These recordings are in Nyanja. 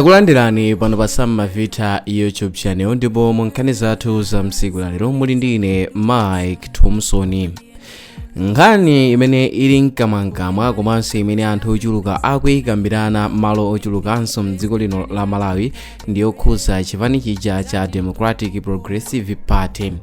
Takulandirani pano pa Samavita YouTube channel ndipo munkhani zathu za msiku la lero muli ndine Mike Thompson. Nkhani imene ili mkamwamkamwa komanso imene anthu ochuluka akuyikambirana malo ochulukanso mdziko lino la Malawi ndiyokhuza Chipanichi cha Democratic Progressive Party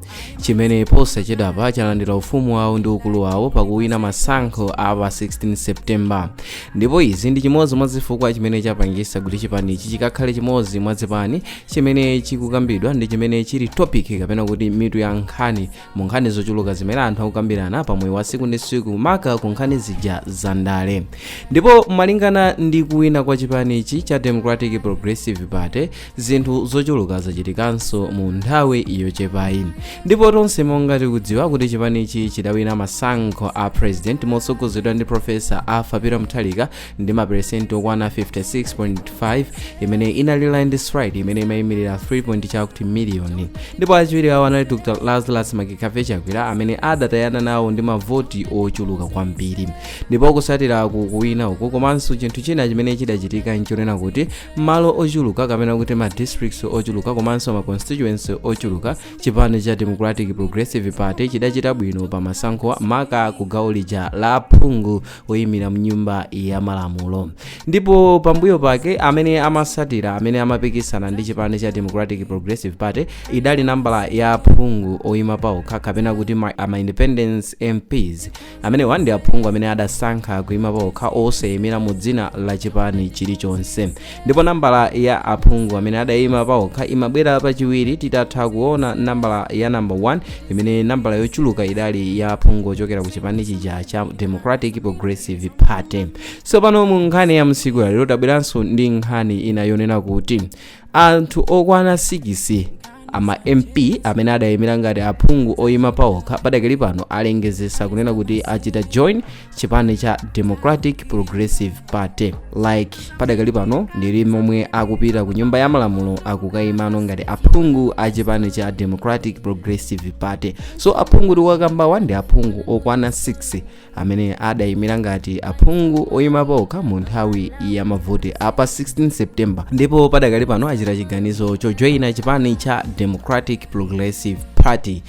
chimene posachedwapa chalandira ufumu wawo ndi ukulu wawo pakuwina masankho a pa 16 September. Ndipo izi ndi chimodzi mwa zifukwa chimene chapangisa kuti Chipanichi chikakhale chimodzi mwa zipani chimene chikukambidwa ndi chimene chili topic kapena kuti mitu ya nkhani mu nkhani zochuluka zimene anthu akukambirana pamwe wa siku ndi siku maka ku nkhani zija za ndale. Ndipo malingana ndi kuwina kwa Chipanichi cha Democratic Progressive Party zinthu zochuluka zachitikanso mu nthawi yochepayi. Ndipo tonse monga tikudziwa kuti Chipanichi chidawina masankho a president motsogozedwa ndi Professor Peter Mutharika ndi maperesenti okwana 56.5 imene inali landslide imene imayimirira 3 million. Ndipo achiwiri awo anali Dr. Lazarus Makikafe Chakwera amene adatayana nawo ndi mavoti ochuluka kwambiri. Ndipo kusatira kuwina uku komanso chinthu china chimene chidachitika nchonena kuti malo ochuluka kapena kuti ma districts ochuluka komanso ma constituency ochuluka chipani cha Democratic Progressive Party chidachita bwino pa masankho maka ku gawo lija la phungu oyimira mnyumba ya malamulo. Ndipo pambuyo pake amene amasatira amene amapikisana ndi chipani cha Democratic Progressive Party idali nambala ya phungu oyima paokha kapena kuti ama independence MPs amene wandi aphungu amene adasankha kuima paokha osayimira mu dzina la chipani chilichonse. Ndipo nambala ya aphungu amene adayima paokha imabwera pachiwiri titatha kuona nambala ya number 1 imene nambala yochuluka idali ya aphungu ochokera ku chipani chija cha Democratic Progressive Party. So pano mu nkhani ya msiku lero tabweranso ndi nkhani ina yonena kuti anthu okwana 6 ama MP amene adayimira ngati aphungu oyima paokha padakali pano alengezesa kunena kuti achita join chipani cha Democratic Progressive Party. Like padakali pano ndili momwe akupita ku nyumba ya malamulo akukayimano ngati aphungu a chipani cha Democratic Progressive Party. So aphungu tiwakambawa ndi aphungu okwana 6 amene adayimira ngati aphungu oyima paokha mu nthawi ya mavoti apa 16 September. Ndipo padakali pano achita chiganizo chojoyina chipani cha Democratic Progressive Party.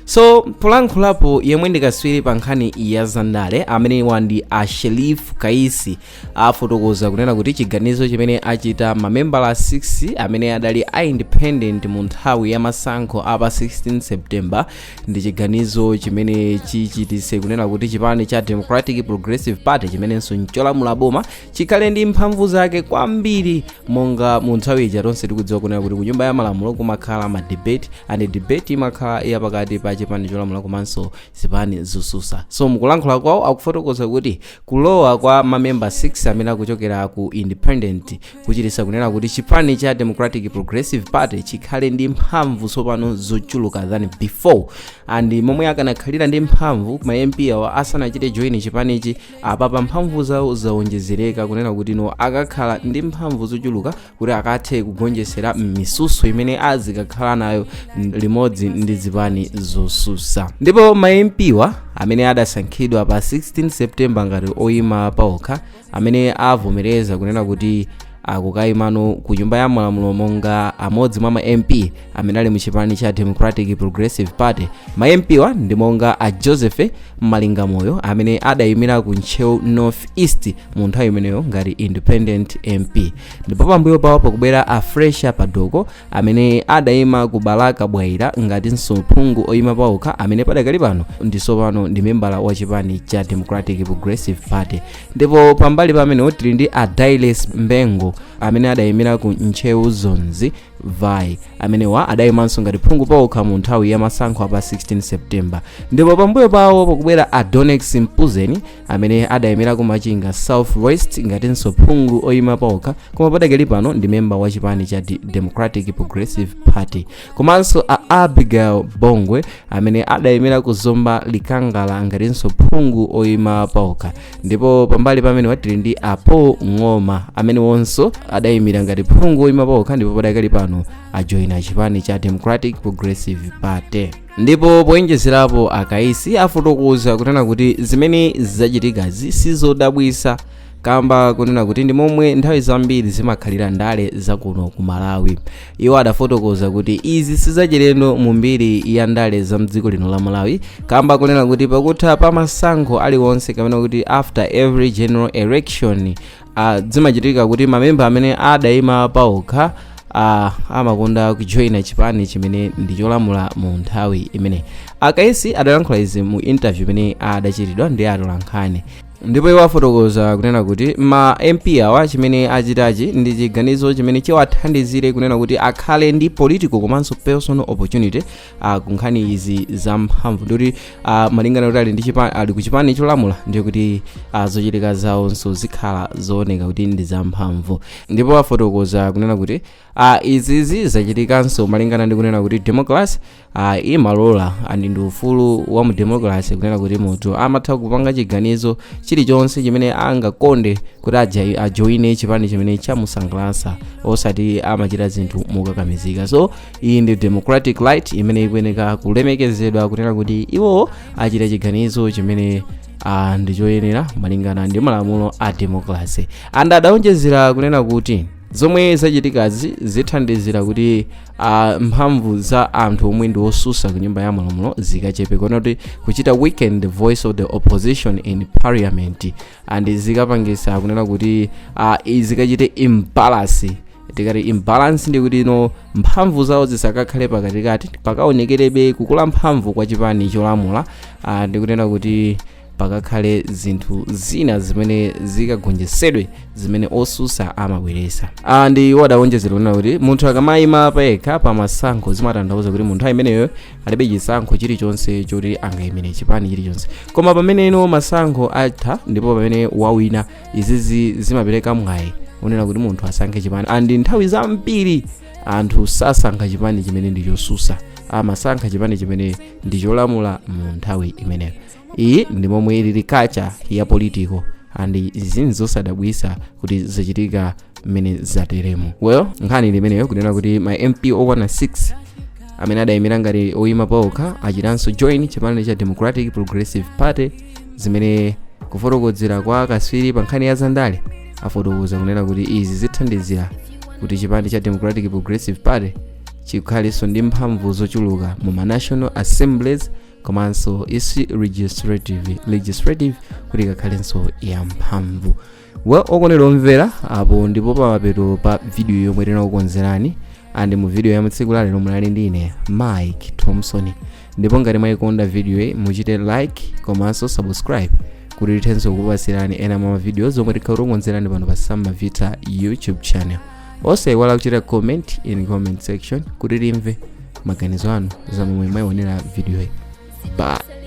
So polankhulapo yemwe ndikaswiri pa nkhani ya zandale amene wandi a Sherif Kaisi afotokoza kunena kuti chiganizo chimene achita mamembala 6 amene adali a independent mu nthawi ya masankho apa 16 September ndi chiganizo chimene chichitise kunena kuti chipani cha Democratic Progressive Party chimenenso ncholamula boma chikhale ndi mphamvu zake kwambiri monga mu nthawi ija tonse tikudziwa kunena kuti ku nyumba ya malamulo kumakhala ma debate and debate imakhala yapakati pa chipani cholamula komanso zipani zosusa. So mukulankhula kwawo akufotokoza kuti kulowa kwa mamemba 6 amene akuchokera ku independent kuchitisa kunena kuti chipani cha Democratic Progressive Party chikhale ndi mphamvu tsopano zochuluka than before. And momwe akanakhalira ndi mphamvu ma MP awa asanachite join chipanichi apapa mphamvu zawo zaonjezereka kunena kuti no akakhala ndi mphamvu zochuluka kuti akathe kugonjesera misusu imene azikakhala nayo limodzi ndi zipani zosusa. Ndipo ma MP wa amene adasankhidwa pa 16 September ngati oyima paokha amene avomereza kunena kuti akukayimano ku nyumba ya malamulo monga amodzi mwa ma MP amene ali mu chipani cha Democratic Progressive Party. Ma MP wa ndi monga a Joseph Malingamoyo amene adayimira ku Nchewu North East mu nthawi imeneyo ngati independent MP. Ndipo pambuyo pawo pakubwera a Fresha Padoko amene adayima ku Balaka Bwaira ngati mphungu oyima paokha amene padakali pano ndisopano ndi membala wa chipani cha Democratic Progressive Party. Ndipo pambali pamene tili ndi a Dailes Mbengo amene adayimira ku Nchewu Zonzi Vai amene wa adayimanso ngati phungu paokha mu nthawi ya masankho apa 16 September. Ndipo pambuyo pawo pakubwera Adonex Mpuzeni amene adayimira ku Machinga South West ngatinso phungu oyima paokha koma padakali pano ndi memba wa chipani cha Democratic Progressive Party. Komanso a Abigail Bongwe amene adayimira ku Zomba Likangala ngatinso phungu oyima paokha. Ndipo pambali pamene watili ndi Apo Ngoma amene wonso adayimira ngati phungu oyima paokha ndipo padakali pano ajoina chipani cha Democratic Progressive Party. Ndipo poyenjezerapo akaisi afotokoza kunena kuti zimene zachitikazi sizodabwisa kamba kunena kuti ndi momwe nthawi zambiri zimakhalira ndale zakuno ku Malawi. Iwo adafotokoza kuti izi sizachilendo mu mbiri ya ndale za mdziko lino la Malawi, kamba kunena kuti pakutha pa masankho aliwonse kapena kuti after every general election zimachitika kuti mamemba amene adayima paokha amakonda kujoina chipani chimene ndi cholamula mu nthawi imene. Akaisi adalankhula izi mu interview imene adachitidwa ndi atolankhani, ndipo iwo afotokoza kunena kuti ma MP awa chimene achitachi ndi chiganizo chimene chiwathandizire kunena kuti akhale ndi political komanso personal opportunity ku nkhani izi za mphamvu, ndikuti malingana kuti ali ku chipani cholamula ndiye kuti zochitika zawonso zikhala zooneka kuti ndi za mphamvu. Ndipo afotokoza kunena kuti izizi zachitikanso malingana ndi kunena kuti democracy imalola ndi ufulu wa mu democracy kunena kuti munthu amatha kupanga chiganizo chilichonse chimene angakonde kuti ajoine chipani chimene chamusangalatsa osati amachita zinthu mokakamizika. So iyi ndi democratic right imene ikuyeneka kulemekezedwa kunena kuti iwo achita chiganizo chimene ndi choyenera malingana ndi malamulo a democracy. Adawonjezera kunena kuti zomwe zachitikazi zithandizira kuti mphamvu za anthu omwe ndi osusa ku nyumba ya malamulo zikachepe, kona kuti kuchita weaken the voice of the opposition in parliament and zikapangisa kunena kuti zikachite imbalance. Tikati imbalance ndi kuti mphamvu zawo zisakakhale pakatikati, pakaonekerebe kukula mphamvu kwa chipani cholamula, ndi kunena kuti pakakhale zinthu zina zimene zikagonjetsedwe zimene osusa amabweresa. Ndi wadawonjezera kunena kuti munthu akamayima payekha pa masankho zimatanthauza kuti munthu ameneyo alibe chisankho chilichonse choti angayimire chipani chilichonse, koma pamene masankho atha ndipo pamene wawina izizi zimapereka mwayi unena kuti munthu asankhe chipani. Andi nthawi zambiri anthu sasankha chipani chimene ndi chosusa, amasankha chipani chimene ndi cholamula mu nthawi imeneyo. Iyi ndi momwe ilili kacha ya politiko andi zinthu zosadabwisa kuti zachitika mmene zateremo. Well, nkhani limeneyo kunena kuti ma MP okwana 6 amene adayimira ngati oyima paokha achitanso join chipani cha Democratic Progressive Party, zimene kufotokozera kwa kaswiri pa nkhani ya zandale afotokoza kunena kuti izi zithandizira kuti chipani cha Democratic Progressive Party chikhalenso ndi mphamvu zochuluka mu ma National Assemblies komanso isi legislative kuti kakhalenso ya mphamvu. Well, okondedwa omvera, apo ndipo pamapeto pa video yomwe tinakukonzerani, andi mu video ya tsiku la lero munali ndi ine Mike Thompson. Ndipo ngati mwayikonda video iyi muchite like komanso subscribe kuti tithenso kupasirani ena mwa videos omwe tikhakukonzerani pano pa Samavita YouTube channel. Osayiwala kuchita comment in comment section kuti timve maganizo anu za momwe mwayiwonera video iyi. Bye.